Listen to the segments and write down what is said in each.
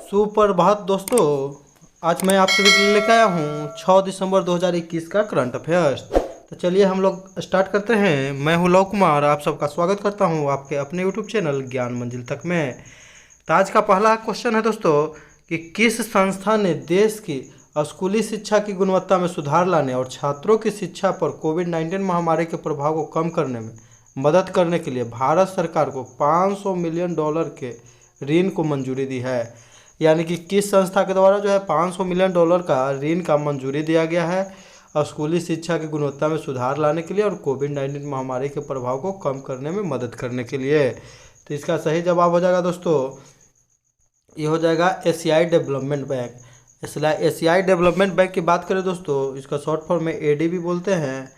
सुप्रभात दोस्तों। आज मैं आप सभी के लिए लेकर आया हूँ 6 दिसंबर 2021 का करंट अफेयर्स। तो चलिए हम लोग स्टार्ट करते हैं। मैं हूँ लव कुमार, आप सबका स्वागत करता हूँ आपके अपने यूट्यूब चैनल ज्ञान मंजिल तक में। तो आज का पहला क्वेश्चन है दोस्तों कि किस संस्था ने देश की स्कूली शिक्षा की गुणवत्ता में सुधार लाने और छात्रों की शिक्षा पर कोविड-19 महामारी के प्रभाव को कम करने में मदद करने के लिए भारत सरकार को $500 मिलियन के ऋण को मंजूरी दी है। यानी कि किस संस्था के द्वारा जो है $500 मिलियन का ऋण का मंजूरी दिया गया है स्कूली शिक्षा की गुणवत्ता में सुधार लाने के लिए और कोविड-19 महामारी के प्रभाव को कम करने में मदद करने के लिए। तो इसका सही जवाब हो जाएगा दोस्तों, ये हो जाएगा एशियाई डेवलपमेंट बैंक। एशियाई डेवलपमेंट बैंक की बात करें दोस्तों, इसका शॉर्ट फॉर्म में एडीबी बोलते हैं।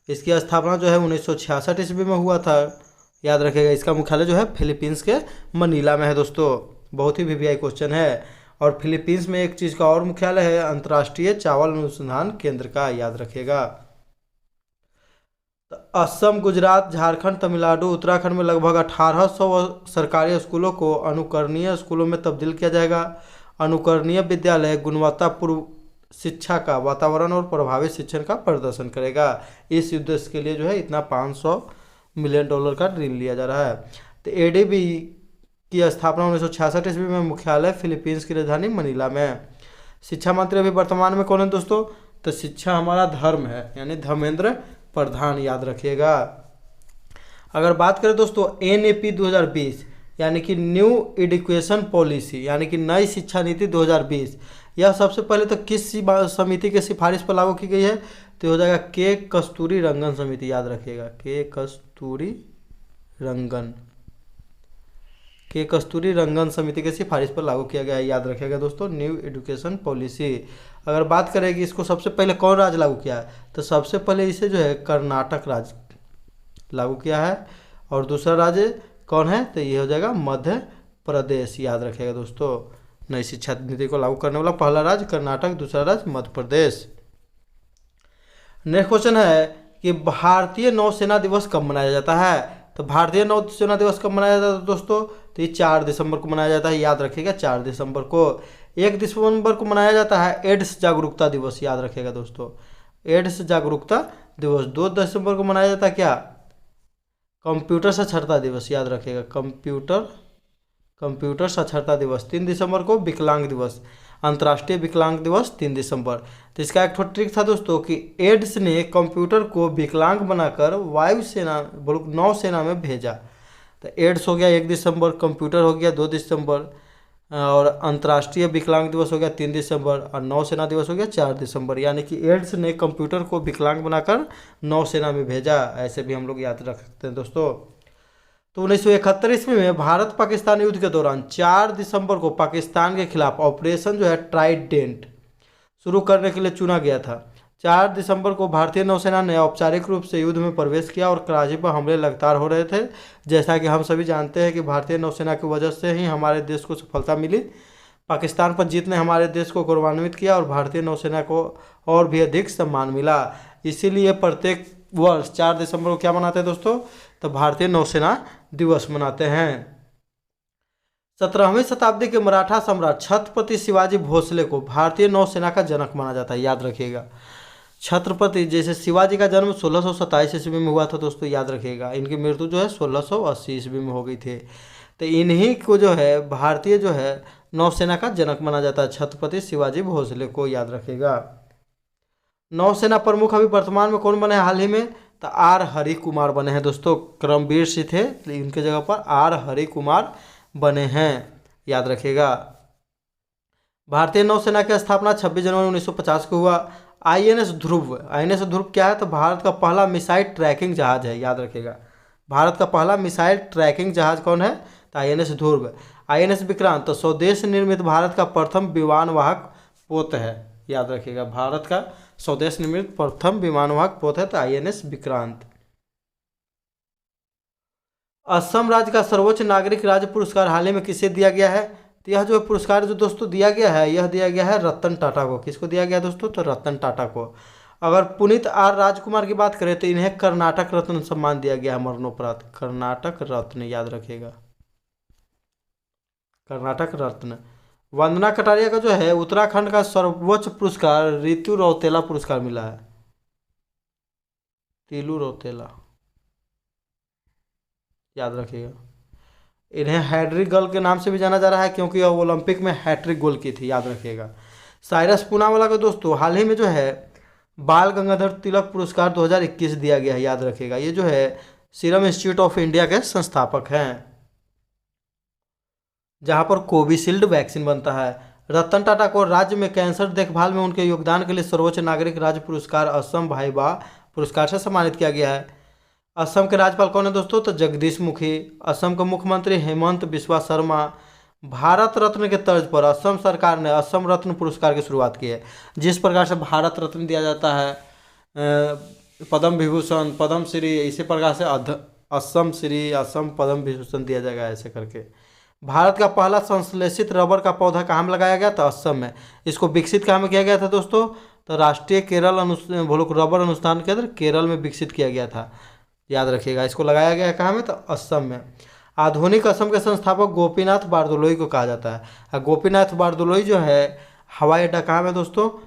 इसकी स्थापना जो है 1966 ईस्वी में हुआ था, याद रखिएगा। इसका मुख्यालय जो है फिलीपींस के मनीला में है दोस्तों। बहुत ही वीवीआई क्वेश्चन है। और फिलीपींस में एक चीज़ का और मुख्यालय है अंतर्राष्ट्रीय चावल अनुसंधान केंद्र का, याद रखिएगा। तो असम, गुजरात, झारखंड, तमिलनाडु, उत्तराखंड में लगभग 1800 सरकारी स्कूलों को अनुकरणीय स्कूलों में तब्दील किया जाएगा। अनुकरणीय विद्यालय गुणवत्तापूर्ण शिक्षा का वातावरण और प्रभावी शिक्षण का प्रदर्शन करेगा। इस उद्देश्य के लिए जो है इतना $500 मिलियन का ऋण लिया जा रहा है। तो एडीबी की स्थापना 1966 ईस्वी में, मुख्यालय फिलीपींस की राजधानी मनीला में। शिक्षा मंत्री अभी वर्तमान में कौन है दोस्तों? तो शिक्षा हमारा धर्म है, यानी धर्मेंद्र प्रधान, याद रखिएगा। अगर बात करें दोस्तों एनएपी 2020 यानी कि न्यू एजुकेशन पॉलिसी यानी कि नई शिक्षा नीति 2020, यह सबसे पहले तो किस समिति के सिफारिश पर लागू की गई है? तो हो जाएगा के कस्तूरी रंगन समिति, याद रखिएगा। के कस्तूरी रंगन समिति के सिफारिश पर लागू किया गया है, याद रखिएगा दोस्तों, न्यू एजुकेशन पॉलिसी। अगर बात करें कि इसको सबसे पहले कौन राज्य लागू किया है, तो सबसे पहले इसे जो है कर्नाटक राज्य लागू किया है। और दूसरा राज्य कौन है? तो ये हो जाएगा मध्य प्रदेश, याद रखिएगा दोस्तों। नई शिक्षा नीति को लागू करने वाला पहला राज्य कर्नाटक, दूसरा राज्य मध्य प्रदेश। नेक्स्ट क्वेश्चन है कि भारतीय नौसेना दिवस कब मनाया जाता है? तो भारतीय नौसेना दिवस कब मनाया जाता है दोस्तों? तो ये 4 दिसंबर को मनाया जाता है, याद रखिएगा 4 दिसंबर को। 1 दिसंबर को मनाया जाता है एड्स जागरूकता दिवस, याद रखिएगा दोस्तों, एड्स जागरूकता दिवस। 2 दिसंबर को मनाया जाता है क्या? कंप्यूटर साक्षरता दिवस, याद रखिएगा, कंप्यूटर साक्षरता दिवस। 3 दिसंबर को विकलांग दिवस, अंतर्राष्ट्रीय विकलांग दिवस 3 दिसंबर। तो इसका एक ट्रिक था दोस्तों कि एड्स ने कंप्यूटर को विकलांग बनाकर वायुसेना नौसेना में भेजा। तो एड्स हो गया 1 दिसंबर, कंप्यूटर हो गया 2 दिसंबर, और अंतर्राष्ट्रीय विकलांग दिवस हो गया 3 दिसंबर, और नौसेना दिवस हो गया 4 दिसंबर। यानी कि एड्स ने कंप्यूटर को विकलांग बनाकर नौसेना में भेजा, ऐसे भी हम लोग याद रख सकते हैं दोस्तों। तो 1971 ईस्वी में भारत पाकिस्तान युद्ध के दौरान 4 दिसंबर को पाकिस्तान के खिलाफ ऑपरेशन जो है ट्राइडेंट शुरू करने के लिए चुना गया था। 4 दिसंबर को भारतीय नौसेना ने औपचारिक रूप से युद्ध में प्रवेश किया और कराची पर हमले लगातार हो रहे थे। जैसा कि हम सभी जानते हैं कि भारतीय नौसेना की वजह से ही हमारे देश को सफलता मिली। पाकिस्तान पर जीत ने हमारे देश को गौरवान्वित किया और भारतीय नौसेना को और भी अधिक सम्मान मिला। इसीलिए प्रत्येक वर्ष 4 दिसंबर को क्या मनाते हैं दोस्तों? तो भारतीय नौसेना दिवस मनाते हैं। 17वीं शताब्दी के मराठा सम्राट छत्रपति शिवाजी भोसले को भारतीय नौसेना का जनक माना जाता है, याद रखिएगा। छत्रपति जैसे शिवाजी का जन्म 1627 ईस्वी में हुआ था दोस्तों, याद रखिएगा। इनकी मृत्यु जो है 1680 ईस्वी में हो गई थी। तो इन्हीं को जो है भारतीय जो है नौसेना का जनक माना जाता है, छत्रपति शिवाजी भोसले को, याद रखिएगा। नौसेना प्रमुख अभी वर्तमान में कौन बने हैं हाल ही में? तो आर हरि कुमार बने हैं दोस्तों। करमबीर सिंह थे, इनके जगह पर आर हरि कुमार बने हैं, याद रखिएगा। भारतीय नौसेना की स्थापना 26 जनवरी 1950 को हुआ। आईएनएस ध्रुव क्या है? तो भारत का पहला मिसाइल ट्रैकिंग जहाज है, याद रखिएगा। भारत का पहला मिसाइल ट्रैकिंग जहाज कौन है? तो आईएनएस ध्रुव। आईएनएस विक्रांत तो स्वदेश निर्मित भारत का प्रथम विमानवाहक पोत है, याद रखिएगा। भारत का स्वदेश निर्मित प्रथम विमानवाहक पोत है तो आईएनएस विक्रांत। असम राज्य का सर्वोच्च नागरिक राज्य पुरस्कार हाल ही में किसे दिया गया है? तो यह जो पुरस्कार जो दोस्तों दिया गया है, यह दिया गया है रतन टाटा को। किसको दिया गया दोस्तों? तो रतन टाटा को। अगर पुनीत आर राजकुमार की बात करें तो इन्हें कर्नाटक रत्न सम्मान दिया गया है मरणोपरांत, कर्नाटक रत्न, याद रखिएगा, कर्नाटक रत्न। वंदना कटारिया का जो है उत्तराखंड का सर्वोच्च पुरस्कार ऋतु रौतेला पुरस्कार मिला है। तीलू रौतेला, याद रखिएगा। इन्हें हैट्रिक गर्ल के नाम से भी जाना जा रहा है क्योंकि वह ओलंपिक में हैट्रिक गोल की थी, याद रखिएगा। साइरस पूनावाला को दोस्तों हाल ही में जो है बाल गंगाधर तिलक पुरस्कार 2021 दिया गया है, याद रखिएगा। ये जो है सीरम इंस्टीट्यूट ऑफ इंडिया के संस्थापक हैं, जहां पर कोविशील्ड वैक्सीन बनता है। रतन टाटा को राज्य में कैंसर देखभाल में उनके योगदान के लिए सर्वोच्च नागरिक राज्य पुरस्कार असम भाईबा पुरस्कार से सम्मानित किया गया है। असम के राज्यपाल कौन है दोस्तों? तो जगदीश मुखी। असम के मुख्यमंत्री हेमंत बिस्वा शर्मा। भारत रत्न के तर्ज पर असम सरकार ने असम रत्न पुरस्कार की शुरुआत की है। जिस प्रकार से भारत रत्न दिया जाता है, पद्म विभूषण, पद्म श्री, इसी प्रकार से असम श्री, असम पद्म विभूषण दिया जाएगा, ऐसे करके। भारत का पहला संश्लेषित रबर का पौधा कहाँ में लगाया गया था? असम में। इसको विकसित कहाँ में किया गया था दोस्तों? तो राष्ट्रीय केरल रबर अनुसंधान केंद्र केरल में विकसित किया गया था, याद रखिएगा। इसको लगाया गया है कहाँ में? तो असम में। आधुनिक असम के संस्थापक गोपीनाथ बारदोलोई को कहा जाता है। गोपीनाथ बारदोलोई जो है हवाई अड्डा कहाँ में दोस्तों? तो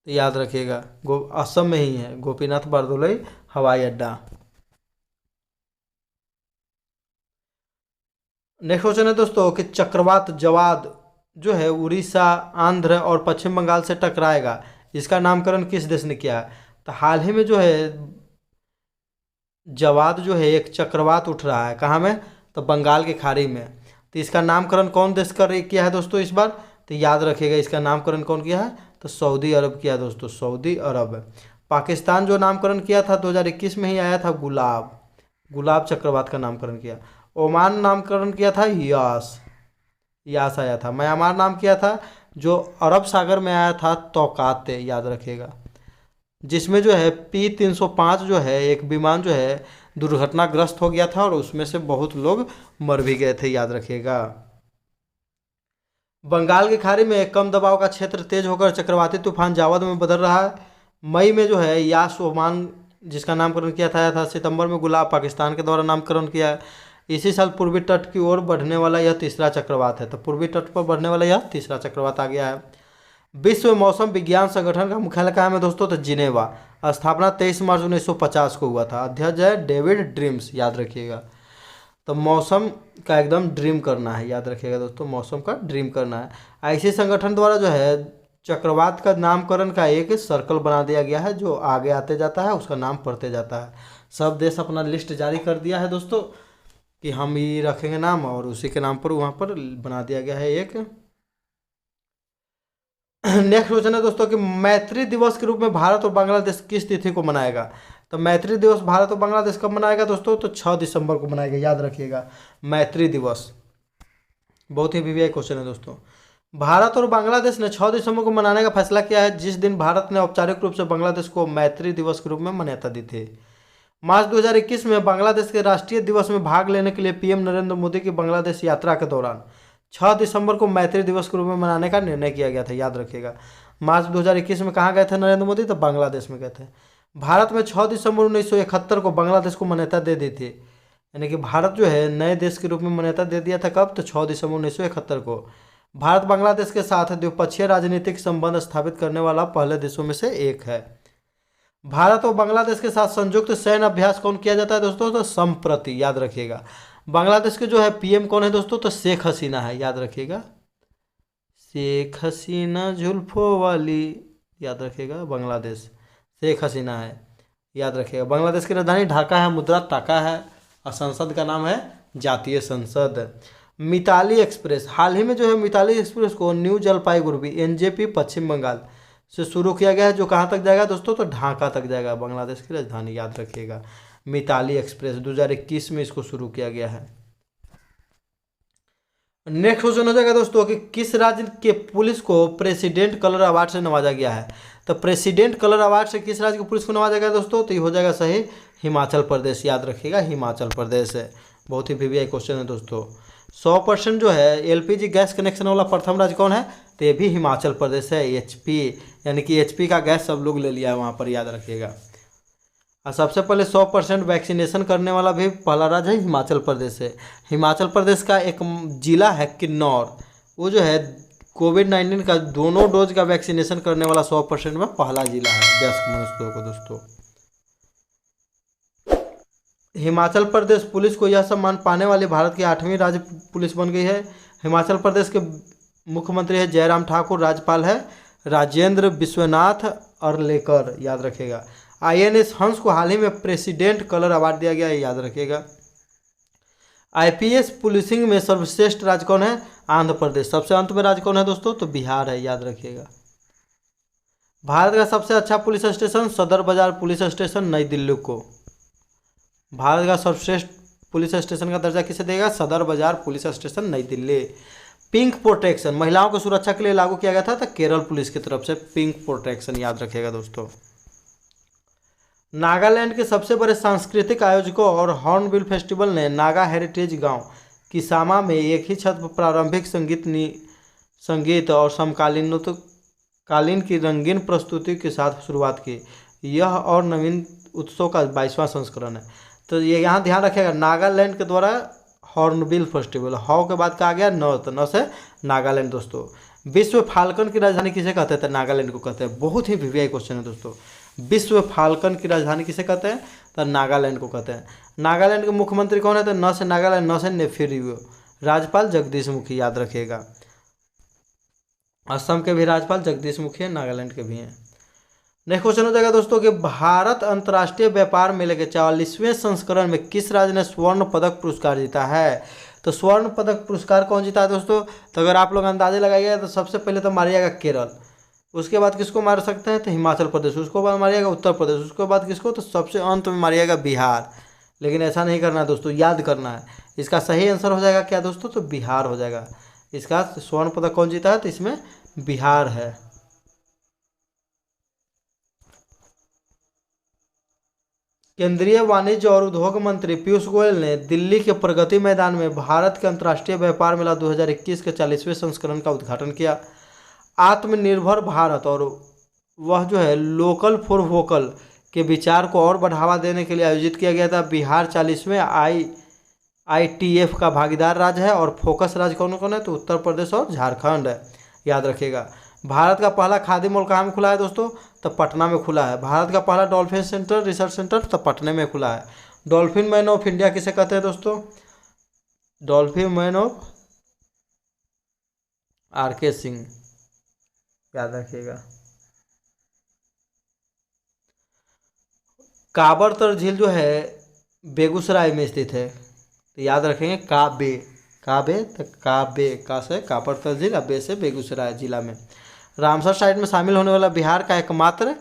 याद रखिएगा असम में ही है गोपीनाथ बारदोलोई हवाई अड्डा। नेक्स्ट क्वेश्चन है दोस्तों कि चक्रवात जवाद जो है उड़ीसा, आंध्र और पश्चिम बंगाल से टकराएगा, इसका नामकरण किस देश ने किया है? तो हाल ही में जो है जवाद जो है एक चक्रवात उठ रहा है, कहाँ में? तो बंगाल की खाड़ी में। तो इसका नामकरण कौन देश किया है दोस्तों इस बार? तो याद रखिएगा इसका नामकरण कौन किया है? तो सऊदी अरब किया दोस्तों, सऊदी अरब। पाकिस्तान जो नामकरण किया था 2021 में ही आया था, गुलाब चक्रवात का नामकरण किया। ओमान नामकरण किया था यास आया था। म्यांमार नाम किया था जो अरब सागर में आया था, तौकाते, याद रखिएगा। जिसमें जो है P305 जो है एक विमान जो है दुर्घटनाग्रस्त हो गया था और उसमें से बहुत लोग मर भी गए थे, याद रखिएगा। बंगाल की खाड़ी में कम दबाव का क्षेत्र तेज होकर चक्रवाती तूफान जावद में बदल रहा है। मई में जो है यास ओमान जिसका नामकरण किया था सितंबर में गुलाब पाकिस्तान के द्वारा नामकरण किया है। इसी साल पूर्वी तट की ओर बढ़ने वाला यह तीसरा चक्रवात है। तो पूर्वी तट पर बढ़ने वाला यह तीसरा चक्रवात आ गया है। विश्व मौसम विज्ञान संगठन का मुख्यालय कहाँ है दोस्तों? तो जिनेवा। स्थापना 23 मार्च 1950 को हुआ था। अध्यक्ष है डेविड ड्रीम्स, याद रखिएगा। तो मौसम का एकदम ड्रीम करना है, याद रखिएगा दोस्तों, मौसम का ड्रीम करना है। ऐसे संगठन द्वारा जो है चक्रवात का नामकरण का एक सर्कल बना दिया गया है, जो आगे आते जाता है उसका नाम पढ़ते जाता है। सब देश अपना लिस्ट जारी कर दिया है दोस्तों कि हम ये रखेंगे नाम, और उसी के नाम पर वहाँ पर बना दिया गया है एक। नेक्स्ट क्वेश्चन है दोस्तों कि मैत्री दिवस के रूप में भारत और बांग्लादेश किस तिथि को मनाएगा? तो मैत्री दिवस भारत और बांग्लादेश कब मनाएगा दोस्तों? तो 6 दिसंबर को मनाएगा, याद रखिएगा। मैत्री दिवस बहुत ही वीवीआई क्वेश्चन है दोस्तों। भारत और बांग्लादेश ने 6 दिसंबर को मनाने का फैसला किया है, जिस दिन भारत ने औपचारिक रूप से बांग्लादेश को मैत्री दिवस के रूप में मान्यता दी थी। मार्च 2021 में बांग्लादेश के राष्ट्रीय दिवस में भाग लेने के लिए पीएम नरेंद्र मोदी की बांग्लादेश यात्रा के दौरान 6 दिसंबर को मैत्री दिवस के रूप में मनाने का निर्णय किया गया था, याद रखिएगा। मार्च 2021 में कहाँ गए थे नरेंद्र मोदी? तो बांग्लादेश में गए थे। भारत में 6 दिसंबर 1971 को बांग्लादेश को मान्यता दे दी थी, यानी कि भारत जो है नए देश के रूप में मान्यता दे दिया था। कब? तो 6 दिसंबर 1971 को। भारत बांग्लादेश के साथ द्विपक्षीय राजनीतिक संबंध स्थापित करने वाला पहले देशों में से एक है। भारत और बांग्लादेश के साथ संयुक्त सैन्य अभ्यास कौन किया जाता है दोस्तों? तो संप्रति, याद रखिएगा। बांग्लादेश के जो है पीएम कौन है दोस्तों? तो शेख हसीना है, याद रखिएगा। शेख हसीना जुल्फों वाली, याद रखिएगा। बांग्लादेश शेख हसीना है, याद रखिएगा। बांग्लादेश की राजधानी ढाका है, मुद्रा टाका है, और संसद का नाम है जातीय संसद। मिताली एक्सप्रेस, हाल ही में जो है मिताली एक्सप्रेस को न्यू जलपाईगुड़ी एनजेपी पश्चिम बंगाल से शुरू किया गया है, जो कहाँ तक जाएगा दोस्तों? तो ढाका तक जाएगा, बांग्लादेश की राजधानी, याद रखिएगा। मिताली एक्सप्रेस 2021 में इसको शुरू किया गया है। नेक्स्ट क्वेश्चन हो जाएगा दोस्तों कि किस राज्य के पुलिस को प्रेसिडेंट कलर अवार्ड से नवाजा गया है? तो प्रेसिडेंट कलर अवार्ड से किस राज्य की पुलिस को नवाजा गया दोस्तों? तो ये हो जाएगा सही हिमाचल प्रदेश, याद रखिएगा। हिमाचल प्रदेश है, बहुत ही वीवीआई क्वेश्चन है दोस्तों। 100% जो है एलपीजी गैस कनेक्शन वाला प्रथम राज्य कौन है? तो ये भी हिमाचल प्रदेश है। एचपी, यानी कि एचपी का गैस सब लोग ले लिया है वहाँ पर, याद रखिएगा। और सबसे पहले 100% वैक्सीनेशन करने वाला भी पहला राज्य है हिमाचल प्रदेश है। हिमाचल प्रदेश का एक जिला है किन्नौर, वो जो है कोविड-19 का दोनों डोज का वैक्सीनेशन करने वाला 100% में पहला जिला है वयस्क मनुष्यों को। दोस्तों हिमाचल प्रदेश पुलिस को यह सम्मान पाने वाली भारत की 8वीं राज्य पुलिस बन गई है। हिमाचल प्रदेश के मुख्यमंत्री है जयराम ठाकुर, राज्यपाल है राजेंद्र विश्वनाथ अर्लेकर, याद रखिएगा। INS हंस को हाल ही में प्रेसिडेंट कलर अवार्ड दिया गया है, याद रखिएगा। IPS पुलिसिंग में सर्वश्रेष्ठ राज्य कौन है? आंध्र प्रदेश। सबसे अंत में राज्य कौन है दोस्तों? तो बिहार है, याद रखिएगा। भारत का सबसे अच्छा पुलिस स्टेशन सदर बाजार पुलिस स्टेशन नई दिल्ली को। भारत का सर्वश्रेष्ठ पुलिस स्टेशन का दर्जा किसे देगा? सदर बाजार पुलिस स्टेशन नई दिल्ली। पिंक प्रोटेक्शन महिलाओं की सुरक्षा के लिए लागू किया गया था, तो केरल पुलिस की तरफ से पिंक प्रोटेक्शन, याद रखिएगा दोस्तों। नागालैंड के सबसे बड़े सांस्कृतिक आयोजकों और हॉर्नबिल फेस्टिवल ने नागा हेरिटेज गांव किसामा में एक ही छत पर प्रारंभिक संगीत और समकालीन की रंगीन प्रस्तुति के साथ शुरुआत की। यह और नवीन उत्सव का 22वां संस्करण है। तो ये यहाँ ध्यान रखिएगा, नागालैंड के द्वारा हॉर्नबिल फेस्टिवल, हॉ के बाद कहा गया न, तो न से नागालैंड। दोस्तों विश्व फाल्कन की राजधानी किसे कहते हैं? तो नागालैंड को कहते हैं। बहुत ही वीवीआई क्वेश्चन है दोस्तों। विश्व फाल्कन की राजधानी किसे कहते हैं? तो नागालैंड को कहते हैं। नागालैंड के मुख्यमंत्री कौन है? तो न से नागालैंड, न से नेफिरियो। राज्यपाल जगदीश मुखी, याद रखिएगा। असम के भी राज्यपाल जगदीश मुखी हैं, नागालैंड के भी हैं। नेक्स्ट क्वेश्चन हो जाएगा दोस्तों कि भारत अंतर्राष्ट्रीय व्यापार मेले के 44वें संस्करण में किस राज्य ने स्वर्ण पदक पुरस्कार जीता है? तो स्वर्ण पदक पुरस्कार कौन जीता है दोस्तों? तो अगर आप लोग अंदाजे लगाइएगा तो सबसे पहले तो मारिएगा केरल, उसके बाद किसको मार सकते हैं? तो हिमाचल प्रदेश, उसको बाद मारिएगा उत्तर प्रदेश, उसके बाद किसको? तो सबसे अंत में मारिएगा बिहार। लेकिन ऐसा नहीं करना है दोस्तों, याद करना है। इसका सही आंसर हो जाएगा क्या दोस्तों? तो बिहार हो जाएगा। इसका स्वर्ण पदक कौन जीता है? तो इसमें बिहार है। केंद्रीय वाणिज्य और उद्योग मंत्री पीयूष गोयल ने दिल्ली के प्रगति मैदान में भारत के अंतर्राष्ट्रीय व्यापार मेला 2021 के 40वें संस्करण का उद्घाटन किया। आत्मनिर्भर भारत और वह जो है लोकल फॉर वोकल के विचार को और बढ़ावा देने के लिए आयोजित किया गया था। बिहार 40वें IITF का भागीदार राज्य है और फोकस राज्य कौन कौन है? तो उत्तर प्रदेश और झारखंड है, याद रखिएगा। भारत का पहला खादी मॉल कहाँ में खुला है दोस्तों? तो पटना में खुला है। भारत का पहला डॉल्फिन सेंटर रिसर्च सेंटर तो पटना में खुला है। डॉल्फिन मैन ऑफ इंडिया किसे कहते हैं दोस्तों? Dolphin man of RK Singh, याद रखिएगा। काबरतर झील जो है बेगूसराय में स्थित है, तो याद रखेंगे काबे तो काबे का से काबरतर झील, अबे से बेगूसराय जिला में। रामसर साइट में शामिल होने वाला बिहार का एकमात्र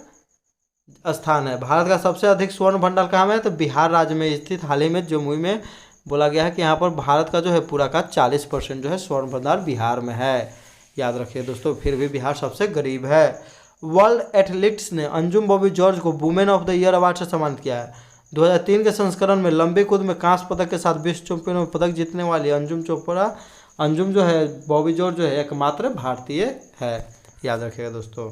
स्थान है। भारत का सबसे अधिक स्वर्ण भंडार कहाँ में है? तो बिहार राज्य में स्थित। हाल ही में जमुई में बोला गया है कि यहाँ पर भारत का जो है पूरा का 40% जो है स्वर्ण भंडार बिहार में है, याद रखिए दोस्तों। फिर भी बिहार सबसे गरीब है। वर्ल्ड एथलीट्स ने अंजुम बॉबी जॉर्ज को women of the year award से सम्मानित किया है। 2003 के संस्करण में लंबी कूद में कांस्य पदक के साथ विश्व चैंपियन में पदक जीतने वाली अंजुम जो है बॉबी जॉर्ज जो है एकमात्र भारतीय है, याद रखिएगा दोस्तों।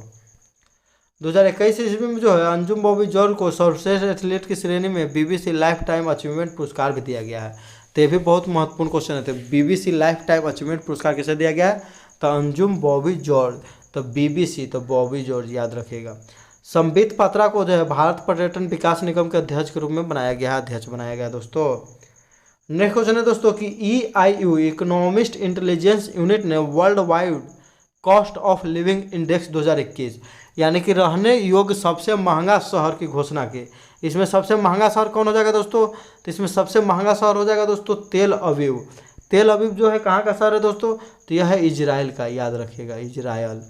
2021 ईस्वी में जो है अंजुम बॉबी जॉर्ज को सर्वश्रेष्ठ एथलीट की श्रेणी में BBC लाइफ टाइम अचीवमेंट पुरस्कार भी दिया गया है। तो ये भी बहुत महत्वपूर्ण क्वेश्चन है। तो BBC लाइफ टाइम अचीवमेंट पुरस्कार किसे दिया गया है? तो अंजुम बॉबी जॉर्ज, तो BBC तो बॉबी जॉर्ज, याद रखिएगा। संबित पात्रा को जो है भारत पर्यटन विकास निगम के अध्यक्ष के रूप में अध्यक्ष बनाया गया दोस्तों। नेक्स्ट क्वेश्चन है दोस्तों कि EIU इकोनॉमिस्ट इंटेलिजेंस यूनिट ने world wide cost of living index 2021 यानी कि रहने योग्य सबसे महंगा शहर की घोषणा की। इसमें सबसे महंगा शहर कौन हो जाएगा दोस्तों? तो इसमें सबसे महंगा शहर हो जाएगा दोस्तों तेल अवीव। तेल अवीव जो है कहाँ का शहर है दोस्तों? तो यह है इजराइल का, याद रखिएगा, इजराइल।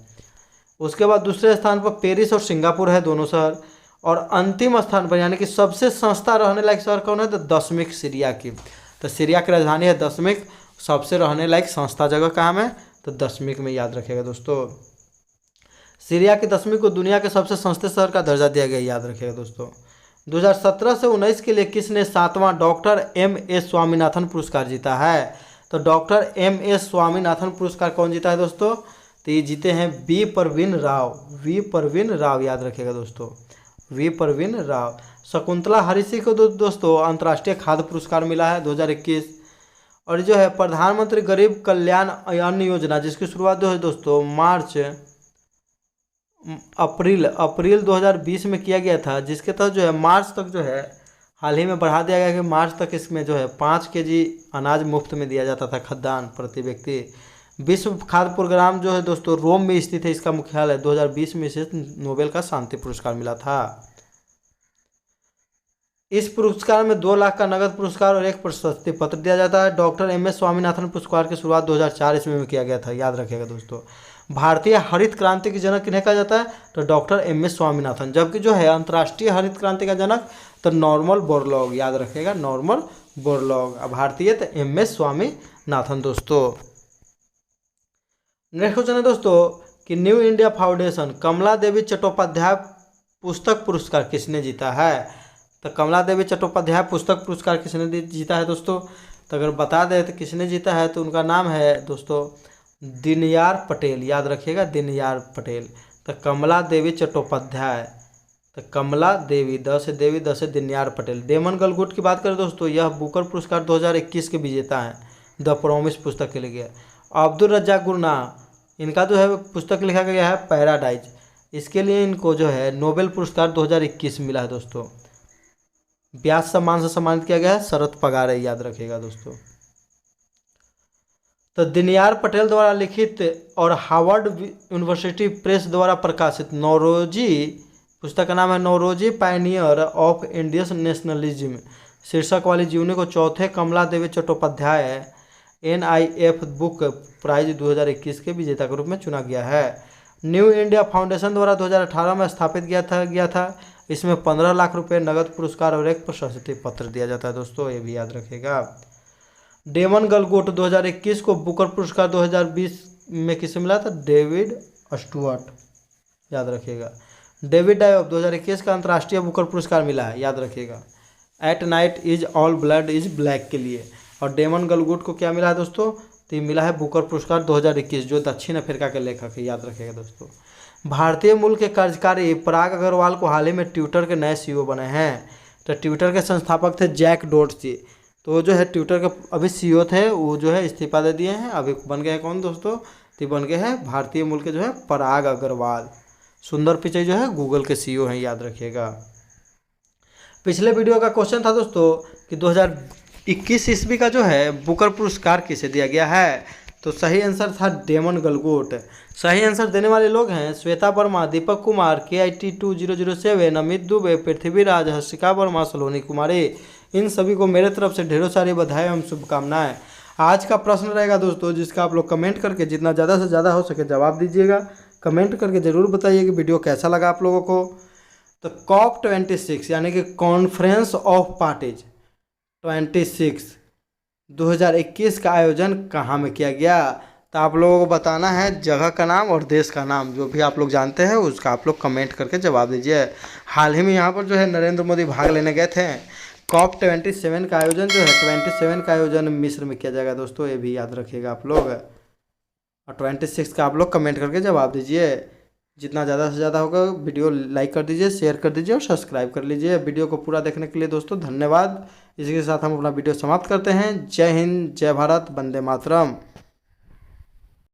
उसके बाद दूसरे स्थान पर पेरिस और सिंगापुर है, दोनों शहर। और अंतिम स्थान पर यानी कि सबसे सस्ता रहने लायक शहर कौन है? तो दशमिक, सीरिया की। तो सीरिया की राजधानी है दशमिक। सबसे रहने लायक सस्ता जगह कहाँ में? तो दशमिक में, याद रखिएगा दोस्तों। सीरिया की दशमिक को दुनिया के सबसे सस्ते शहर का दर्जा दिया गया, याद रखिएगा दोस्तों। 2017 से 19 के लिए किसने 7वां डॉक्टर MS स्वामीनाथन पुरस्कार जीता है? तो डॉक्टर MS स्वामीनाथन पुरस्कार कौन जीता है दोस्तों? तो ये जीते हैं वी परवीन राव, याद रखिएगा दोस्तों, वी परवीन राव। शकुंतला हरिसी को दोस्तों अंतर्राष्ट्रीय खाद्य पुरस्कार मिला है 2021। और जो है प्रधानमंत्री गरीब कल्याण अन्न योजना, जिसकी शुरुआत जो है दोस्तों अप्रैल 2020 में किया गया था, जिसके तहत जो है मार्च तक जो है हाल ही में बढ़ा दिया गया कि मार्च तक इसमें जो है 5 केजी अनाज मुफ्त में दिया जाता था खाद्यान्न प्रति व्यक्ति। विश्व खाद्य प्रोग्राम जो है दोस्तों रोम में स्थित है, इसका मुख्यालय 2020 में इसे नोबेल का शांति पुरस्कार मिला था। इस पुरस्कार में 2 लाख का नगद पुरस्कार और 1 प्रशस्ति पत्र दिया जाता है। Doctor MS. स्वामीनाथन पुरस्कार की शुरुआत 2004 ईस्वी में किया गया था, याद रखिएगा दोस्तों। भारतीय हरित क्रांति के जनक किन्हें कहा जाता है, तो डॉक्टर एम.एस. स्वामीनाथन। जबकि जो है अंतर्राष्ट्रीय हरित क्रांति का जनक तो नॉर्मन बोरलॉग, याद रखिएगा नॉर्मन बोरलॉग। भारतीय तो एम.एस. स्वामीनाथन दोस्तों। नेक्स्ट क्वेश्चन है दोस्तों कि न्यू इंडिया फाउंडेशन कमला देवी चट्टोपाध्याय पुस्तक पुरस्कार किसने जीता है। तो कमला देवी चट्टोपाध्याय पुस्तक पुरस्कार किसने जीता है दोस्तों, तो अगर बता दें तो किसने जीता है, तो उनका नाम है दोस्तों दीनयार पटेल, याद रखिएगा दीनयार पटेल। तो कमला देवी चट्टोपाध्याय, तो कमला देवी द से दीनयार पटेल। डेमन गलगुट की बात करें दोस्तों, यह बुकर पुरस्कार 2021 के विजेता हैं, द प्रॉमिस पुस्तक के लिए। अब्दुल रज्जाक गुरनाह, इनका जो है पुस्तक लिखा गया है पैराडाइज, इसके लिए इनको जो है नोबेल पुरस्कार 2021 मिला है दोस्तों। व्यास सम्मान से सम्मानित किया गया है शरद पगारे, याद रखिएगा दोस्तों। तो दीनयार पटेल द्वारा लिखित और हार्वर्ड यूनिवर्सिटी प्रेस द्वारा प्रकाशित नौरोजी पुस्तक का नाम है Naoroji pioneer of Indian nationalism शीर्षक वाली जीवनी को चौथे Kamala Devi Chattopadhyay NIF book prize 2021 के विजेता के रूप में चुना गया है। न्यू इंडिया फाउंडेशन द्वारा 2018 में स्थापित गया था। इसमें 15 लाख रुपए नगद पुरस्कार और 1 प्रशस्ति पत्र दिया जाता है दोस्तों, ये भी याद रखिएगा। डेमन गलगोट 2021 को बुकर पुरस्कार 2020 में किसे मिला था, डेविड स्टुअर्ट, याद रखिएगा। डेविड डायोफ 2021 का अंतर्राष्ट्रीय बुकर पुरस्कार मिला है, याद रखिएगा। At night is all blood is black के लिए। और डेमन गलगुट को क्या मिला है दोस्तों, तो मिला है बुकर पुरस्कार 2021, जो दक्षिण अफ्रीका के लेखक है, याद रखिएगा दोस्तों। भारतीय मूल के कार्यकारी पराग अग्रवाल को हाल ही में ट्विटर के नए CEO बने हैं। तो ट्विटर के संस्थापक थे जैक डोर्सी, तो जो है ट्विटर के अभी CEO थे, वो जो है इस्तीफा दे दिए हैं। अभी बन गए हैं कौन दोस्तों, तो बन गए हैं भारतीय मूल के जो है पराग अग्रवाल। सुंदर पिचाई जो है गूगल के CEO हैं, याद रखिएगा। पिछले वीडियो का क्वेश्चन था दोस्तों कि 2021 ईस्वी का जो है बुकर पुरस्कार किसे दिया गया है, तो सही आंसर था डेमन गलगोट। सही आंसर देने वाले लोग हैं श्वेता वर्मा, दीपक कुमार, KIT 2007, अमित दुबे, पृथ्वीराज, हर्षिका वर्मा, सलोनी कुमारी। इन सभी को मेरे तरफ से ढेरों सारी बधाई एवं शुभकामनाएं। आज का प्रश्न रहेगा दोस्तों, जिसका आप लोग कमेंट करके जितना ज़्यादा से ज़्यादा हो सके जवाब दीजिएगा। कमेंट करके ज़रूर बताइए कि वीडियो कैसा लगा आप लोगों को। तो COP26 यानी कि कॉन्फ्रेंस ऑफ पार्टीज 26 2021 का आयोजन कहाँ में किया गया, तो आप लोगों को बताना है जगह का नाम और देश का नाम, जो भी आप लोग जानते हैं उसका आप लोग कमेंट करके जवाब दीजिए। हाल ही में यहाँ पर जो है नरेंद्र मोदी भाग लेने गए थे। COP27 का आयोजन जो है 27 का आयोजन मिस्र में किया जाएगा दोस्तों, ये भी याद रखिएगा आप लोग। और 26 का आप लोग कमेंट करके जवाब दीजिए। जितना ज़्यादा से ज़्यादा होगा वीडियो लाइक कर दीजिए, शेयर कर दीजिए और सब्सक्राइब कर लीजिए। वीडियो को पूरा देखने के लिए दोस्तों धन्यवाद। इसी के साथ हम अपना वीडियो समाप्त करते हैं। जय हिंद, जय भारत, वंदे मातरम।